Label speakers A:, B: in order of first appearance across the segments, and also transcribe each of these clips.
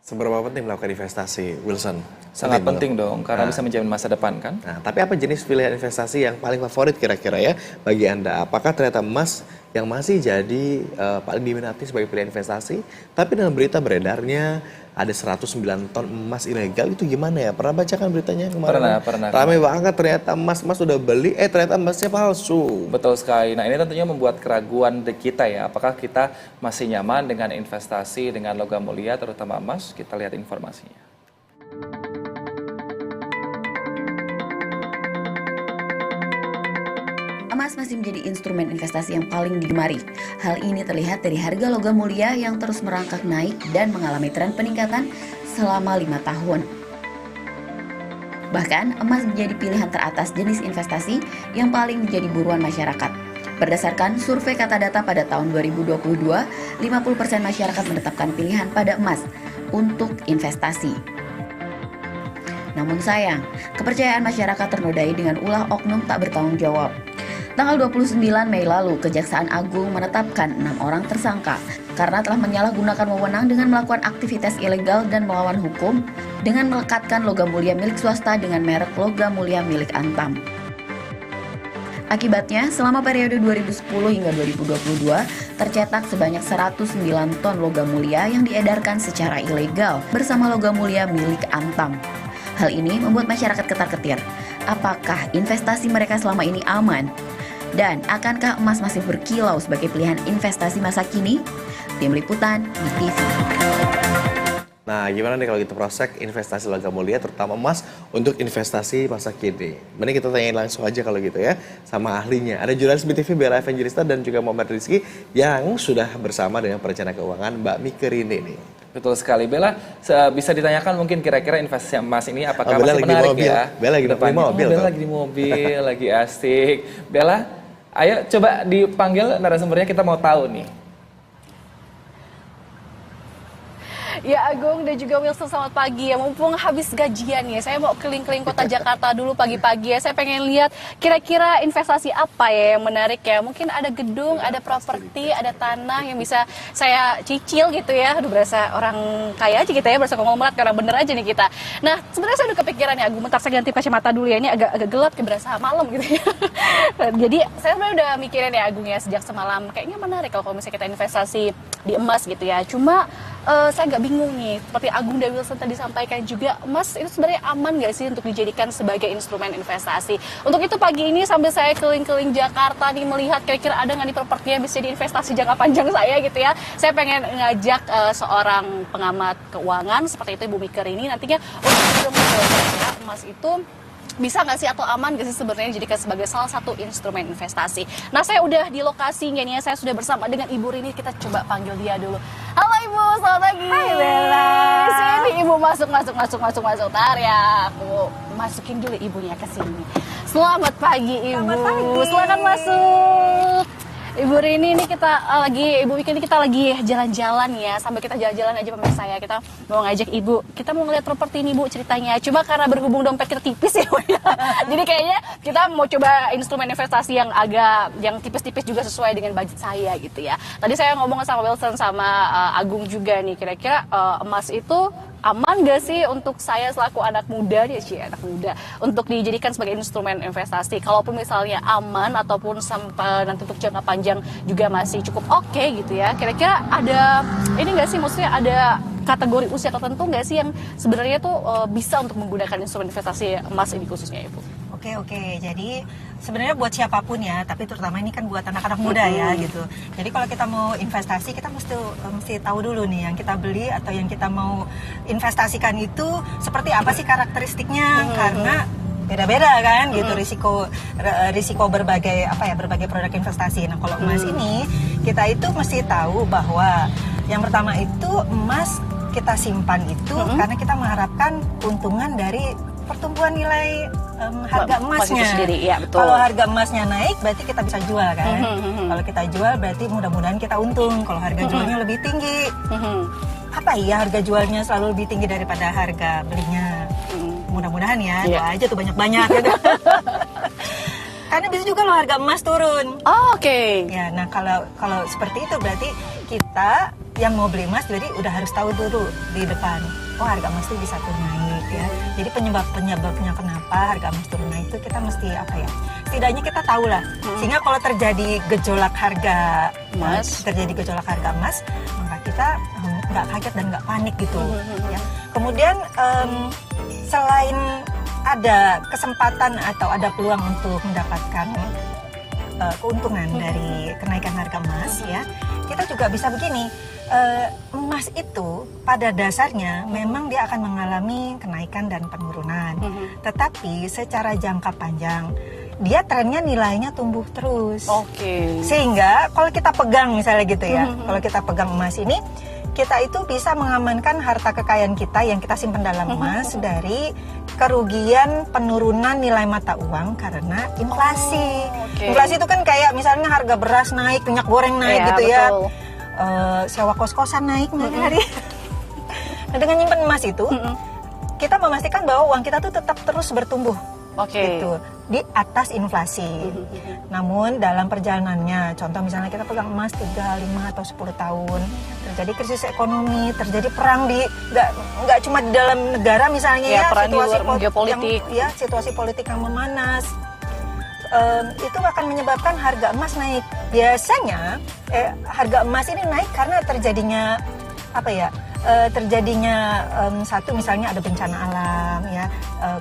A: Seberapa penting melakukan investasi, Wilson?
B: Sangat penting dong, karena
A: Nah,
B: bisa menjamin masa depan kan.
A: Nah, tapi apa jenis pilihan investasi yang paling favorit kira-kira ya bagi Anda? Apakah ternyata emas yang masih jadi paling diminati sebagai pilihan investasi? Tapi dalam berita beredarnya ada 109 ton emas ilegal, itu gimana ya? Pernah baca kan beritanya kemarin?
B: Pernah.
A: Ramai banget ternyata emas udah beli, ternyata emasnya palsu.
B: Betul sekali. Nah, ini tentunya membuat keraguan di kita ya. Apakah kita masih nyaman dengan investasi dengan logam mulia, terutama emas? Kita lihat informasinya.
C: Emas masih menjadi instrumen investasi yang paling digemari. Hal ini terlihat dari harga logam mulia yang terus merangkak naik dan mengalami tren peningkatan selama 5 tahun. Bahkan, emas menjadi pilihan teratas jenis investasi yang paling menjadi buruan masyarakat. Berdasarkan survei Kata Data pada tahun 2022, 50% masyarakat menetapkan pilihan pada emas untuk investasi. Namun sayang, kepercayaan masyarakat ternodai dengan ulah oknum tak bertanggung jawab. Tanggal 29 Mei lalu, Kejaksaan Agung menetapkan 6 orang tersangka karena telah menyalahgunakan wewenang dengan melakukan aktivitas ilegal dan melawan hukum dengan melekatkan logam mulia milik swasta dengan merek logam mulia milik Antam. Akibatnya, selama periode 2010 hingga 2022, tercetak sebanyak 109 ton logam mulia yang diedarkan secara ilegal bersama logam mulia milik Antam. Hal ini membuat masyarakat ketar-ketir. Apakah investasi mereka selama ini aman? Dan akankah emas masih berkilau sebagai pilihan investasi masa kini? Tim Liputan, BTV.
A: Nah, gimana nih kalau gitu prospek investasi logam mulia terutama emas untuk investasi masa kini? Mending kita tanyain langsung aja kalau gitu ya sama ahlinya. Ada jurnalis BTV Bella Evangelista dan juga Muhammad Rizky yang sudah bersama dengan perencana keuangan Mbak Mike Rini nih.
B: Betul sekali. Bella, bisa ditanyakan mungkin kira-kira investasi emas ini apakah masih
A: lagi
B: menarik
A: mobil.
B: ya?
A: Bella lagi di mobil.
B: Bella lagi di mobil, lagi asik. Bella, ayo coba dipanggil narasumbernya, kita mau tahu nih.
D: Ya Agung dan juga Wilson, selamat pagi ya. Mumpung habis gajian ya, saya mau keliling-keliling kota Jakarta dulu pagi-pagi ya. Saya pengen lihat kira-kira investasi apa ya yang menarik ya. Mungkin ada gedung, ada properti, ada tanah yang bisa saya cicil gitu ya. Aduh, berasa orang kaya aja gitu ya, berasa konglomerat karena bener aja nih kita. Nah, sebenarnya saya udah kepikiran ya Agung, bentar saya ganti kacamata dulu ya. Ini agak gelap kayak berasa malam gitu ya. Jadi saya sebenarnya udah mikirin ya Agung ya sejak semalam. Kayaknya menarik kalau misalnya kita investasi di emas gitu ya. Cuma saya agak bingung nih, seperti Agung dan Wilson tadi sampaikan juga, emas itu sebenarnya aman nggak sih untuk dijadikan sebagai instrumen investasi? Untuk itu pagi ini sambil saya keliling-keliling Jakarta nih melihat kira-kira ada nggak nih properti yang bisa jadi investasi jangka panjang saya gitu ya. Saya pengen ngajak seorang pengamat keuangan seperti itu Ibu Mike Rini nantinya untuk menjelaskan emas itu bisa nggak sih atau aman nggak sih sebenarnya dijadikan sebagai salah satu instrumen investasi. Nah, saya udah di lokasinya nih, saya sudah bersama dengan Ibu Rini, kita coba panggil dia dulu. Halo Ibu, selamat pagi.
C: Hai Bella.
D: Sini Ibu, masuk. Ntar ya, aku masukin dulu ibunya ke sini. Selamat pagi Ibu.
C: Selamat pagi.
D: Silakan masuk. Ibu Rini, ini Ibu Mike, ini kita lagi jalan-jalan ya. Sambil kita jalan-jalan aja pemirsa ya, kita mau ngajak Ibu. Kita mau ngeliat properti ini Bu ceritanya. Cuma karena berhubung dompet kita tipis ya Bu ya. Jadi kayaknya kita mau coba instrumen investasi yang tipis-tipis juga sesuai dengan budget saya gitu ya. Tadi saya ngomong sama Wilson sama Agung juga nih, kira-kira emas itu aman gak sih untuk saya selaku anak muda untuk dijadikan sebagai instrumen investasi? Kalaupun misalnya aman ataupun sampai nanti untuk jangka panjang juga masih cukup oke gitu ya. Kira-kira ada ini gak sih, maksudnya ada kategori usia tertentu nggak sih yang sebenarnya tuh bisa untuk menggunakan instrumen investasi emas ini khususnya Ibu?
E: Oke. Jadi sebenarnya buat siapapun ya, tapi terutama ini kan buat anak-anak muda ya gitu. Jadi kalau kita mau investasi, kita mesti tahu dulu nih yang kita beli atau yang kita mau investasikan itu seperti apa sih karakteristiknya, karena beda-beda kan gitu risiko berbagai produk investasi. Nah, kalau emas ini kita itu mesti tahu bahwa yang pertama itu emas kita simpan itu karena kita mengharapkan keuntungan dari pertumbuhan nilai harga emasnya.
D: Sendiri, ya, betul.
E: Kalau harga emasnya naik berarti kita bisa jual kan. Kalau kita jual berarti mudah-mudahan kita untung. Kalau harga jualnya lebih tinggi, apa iya harga jualnya selalu lebih tinggi daripada harga belinya? Mudah-mudahan ya, doa aja tuh banyak-banyak. Gitu. Karena bisa juga loh harga emas turun.
D: Oh, oke.
E: Ya, nah kalau seperti itu berarti kita yang mau beli emas jadi udah harus tahu dulu di depan, oh harga emas itu bisa turun naik ya. Jadi penyebabnya kenapa harga emas turun naik itu kita mesti apa ya? Setidaknya kita tahu lah. Sehingga kalau terjadi gejolak harga emas, maka kita nggak kaget dan nggak panik gitu. Ya. Kemudian selain ada kesempatan atau ada peluang untuk mendapatkan keuntungan dari kenaikan harga emas ya, kita juga bisa begini, emas itu pada dasarnya memang dia akan mengalami kenaikan dan penurunan, tetapi secara jangka panjang dia trennya nilainya tumbuh terus. Sehingga kalau kita pegang misalnya gitu ya, kalau kita pegang emas ini, kita itu bisa mengamankan harta kekayaan kita yang kita simpan dalam emas dari kerugian penurunan nilai mata uang karena inflasi. Inflasi itu kan kayak misalnya harga beras naik, minyak goreng naik gitu ya. Sewa kos-kosan naik hari. Nah, dengan nyimpan emas itu, kita memastikan bahwa uang kita tuh tetap terus bertumbuh. Gitu, di atas inflasi. Namun dalam perjalanannya, contoh misalnya kita pegang emas 3, 5 atau 10 tahun, terjadi krisis ekonomi, terjadi perang di nggak cuma di dalam negara misalnya ya, situasi geopolitik, situasi politik yang memanas, itu akan menyebabkan harga emas naik. Biasanya harga emas ini naik karena terjadinya apa ya? Terjadinya satu misalnya ada bencana alam ya,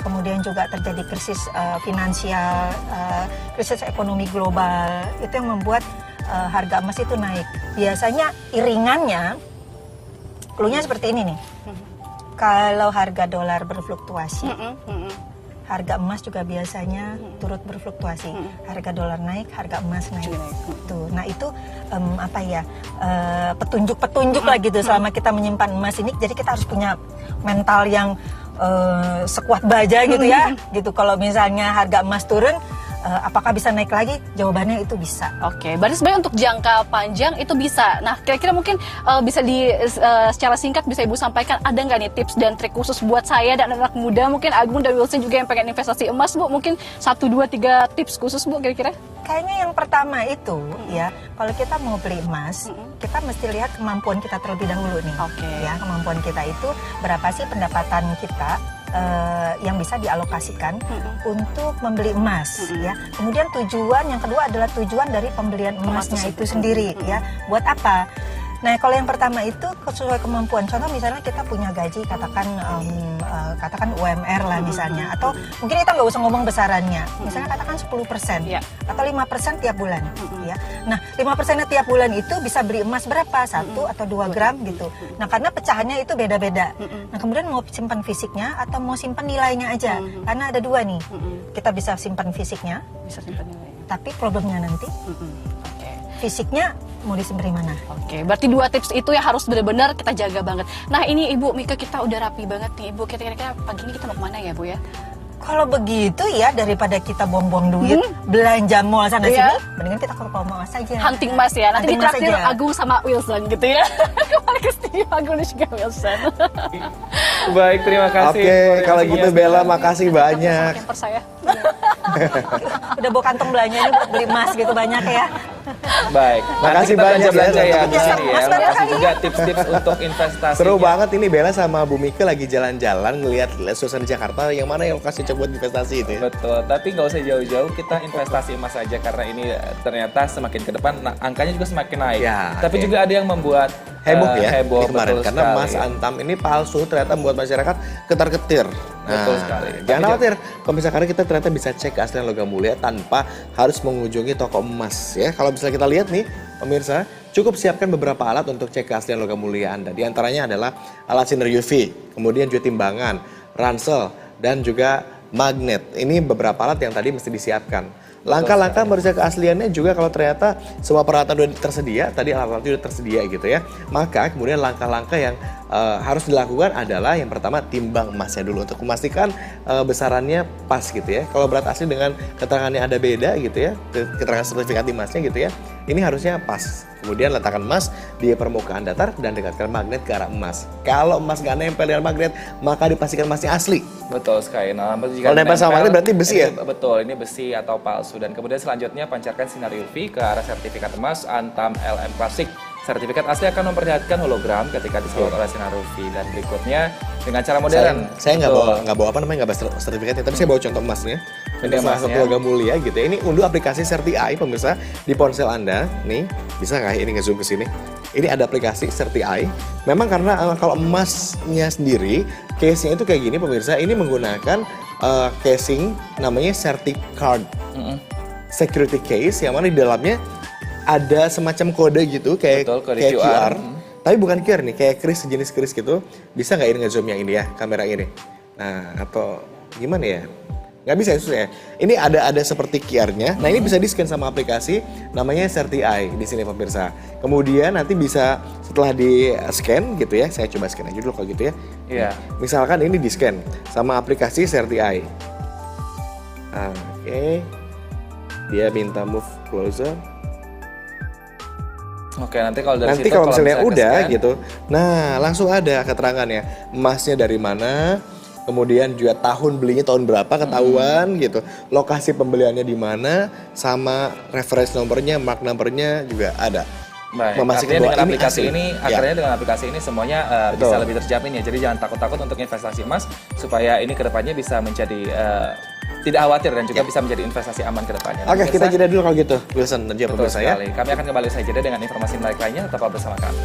E: kemudian juga terjadi krisis finansial, krisis ekonomi global, itu yang membuat harga emas itu naik. Biasanya iringannya, cluenya seperti ini nih, kalau harga dolar berfluktuasi, harga emas juga biasanya turut berfluktuasi. Harga dolar naik, harga emas naik. Tuh. Nah itu petunjuk-petunjuk lah gitu selama kita menyimpan emas ini. Jadi kita harus punya mental yang sekuat baja gitu ya. Gitu kalau misalnya harga emas turun, apakah bisa naik lagi? Jawabannya itu bisa.
D: Berarti sebenarnya untuk jangka panjang itu bisa. Nah, kira-kira mungkin bisa secara singkat bisa Ibu sampaikan, ada nggak nih tips dan trik khusus buat saya dan anak muda, mungkin Agung dan Wilson juga yang pengen investasi emas, Bu? Mungkin 1, 2, 3 tips khusus, Bu, kira-kira?
E: Kayaknya yang pertama itu ya, kalau kita mau beli emas, kita mesti lihat kemampuan kita terlebih dahulu nih. Ya, kemampuan kita itu berapa sih pendapatan kita yang bisa dialokasikan untuk membeli emas ya. Kemudian tujuan yang kedua adalah tujuan dari pembelian emasnya itu sendiri ya. Buat apa? Nah, kalau yang pertama itu sesuai kemampuan. Contoh misalnya kita punya gaji katakan UMR lah misalnya, atau mungkin kita nggak usah ngomong besarannya. Misalnya katakan 10% atau 5% tiap bulan ya. Nah, 5%-nya tiap bulan itu bisa beli emas berapa? 1 atau 2 gram gitu. Nah, karena pecahannya itu beda-beda. Nah, kemudian mau simpan fisiknya atau mau simpan nilainya aja. Karena ada 2 nih. Kita bisa simpan fisiknya, tapi problemnya nanti fisiknya mau disimpan di mana?
D: Berarti 2 tips itu ya harus benar-benar kita jaga banget. Nah, ini Ibu Mika, kita udah rapi banget nih Ibu. Kira-kira pagi ini kita mau kemana ya, Bu ya?
E: Kalau begitu ya, daripada kita buang-buang duit belanja mall sana sini, mendingan kita ke mall saja.
D: Hunting emas ya. Nanti ditraktir Agung sama Wilson gitu ya. Kembali ke studio Agung dan juga Wilson.
B: Baik, terima kasih.
A: Kalau gitu Bella, makasih banyak.
E: Udah bawa kantong belanjanya buat beli emas gitu banyak ya.
B: Baik,
A: makasih banyak
B: belanja ya di sini ya.
E: Mas
B: Makasih juga tips-tips untuk investasi.
A: Seru banget ini, Bella sama Bu Mika lagi jalan-jalan ngelihat suasana Jakarta, yang mana yang lokasi coba buat investasi itu ya.
B: Betul, tapi nggak usah jauh-jauh, kita investasi emas saja karena ini ternyata semakin ke depan angkanya juga semakin naik. Tapi juga ada yang membuat
A: heboh ya
B: heboh,
A: kemarin karena emas antam ini palsu, ternyata membuat masyarakat ketar-ketir.
B: Betul sekali.
A: Jangan khawatir, kalau misalkan kita ternyata bisa cek keaslian logam mulia tanpa harus mengunjungi toko emas ya. Kalau misalnya kita lihat nih pemirsa, cukup siapkan beberapa alat untuk cek keaslian logam mulia Anda. Di antaranya adalah alat sinar UV, kemudian juga timbangan, ransel, dan juga magnet. Ini beberapa alat yang tadi mesti disiapkan. Langkah-langkah meriksa keasliannya juga kalau ternyata semua peralatan sudah tersedia, tadi alat-alat sudah tersedia gitu ya. Maka kemudian langkah-langkah yang harus dilakukan adalah yang pertama timbang emasnya dulu untuk memastikan besarannya pas gitu ya. Kalau berat asli dengan keterangannya ada beda gitu ya, keterangan sertifikat emasnya gitu ya, ini harusnya pas. Kemudian letakkan emas di permukaan datar dan dekatkan magnet ke arah emas. Kalau emas nggak nempel dengan magnet, maka dipastikan emasnya asli.
B: Betul sekali. Nah, jika
A: kalau nempel sama magnet berarti besi ya?
B: Betul, ini besi atau palsu. Dan kemudian selanjutnya pancarkan sinar UV ke arah sertifikat emas Antam LM Classic Sertifikat asli akan memperlihatkan hologram ketika disalur oleh sinar UV dan berikutnya dengan cara modern.
A: Saya
B: Betul.
A: nggak bawa apa namanya, nggak bawa sertifikatnya, tapi saya bawa contoh emasnya.
B: Ini
A: Ini salah satu
B: emasnya.
A: logam mulia gitu ya. Ini unduh aplikasi Certi Eye pemirsa di ponsel Anda. Nih, bisa nggak ini nge-zoom ke sini? Ini ada aplikasi Certi Eye. Memang karena kalau emasnya sendiri, case-nya itu kayak gini pemirsa. Ini menggunakan casing namanya Certi Card. Security case yang mana di dalamnya ada semacam kode gitu kayak
B: Betul, kode
A: kayak
B: QR.
A: QR. Tapi bukan QR nih, kayak kris, sejenis kris gitu. Bisa nggak ini nge-zoom yang ini ya, kamera ini? Nah, atau gimana ya? Nggak bisa, susah ya. Ini ada seperti QR-nya. Nah, ini bisa di-scan sama aplikasi namanya Certi Eye di sini pemirsa. Kemudian nanti bisa setelah di-scan gitu ya, saya coba scan aja dulu kalau gitu ya.
B: Iya.
A: Misalkan ini di-scan sama aplikasi Certi Eye. Oke. Dia minta move closer.
B: Oke, nanti kalau dari
A: Nanti
B: situ
A: kalau misalnya
B: misalnya
A: udah
B: ke-scan,
A: gitu, nah langsung ada keterangannya, emasnya dari mana, kemudian juga tahun belinya tahun berapa ketahuan gitu, lokasi pembeliannya di mana, sama reference nomornya, mark numbernya juga ada.
B: Baik,
A: Memastikan
B: artinya
A: bahwa
B: dengan
A: ini
B: aplikasi
A: asli.
B: ini,
A: Ya.
B: akhirnya dengan aplikasi ini semuanya bisa
A: Betul.
B: lebih terjamin ya. Jadi jangan takut-takut untuk investasi emas supaya ini kedepannya bisa menjadi tidak khawatir dan juga bisa menjadi investasi aman kedepannya.
A: Oke, kita jeda dulu kalau gitu, Wilson dan juga
B: Betul
A: pemirsa ya.
B: sekali. Kami akan kembali saja dengan informasi menarik lainnya. Tetap bersama kami.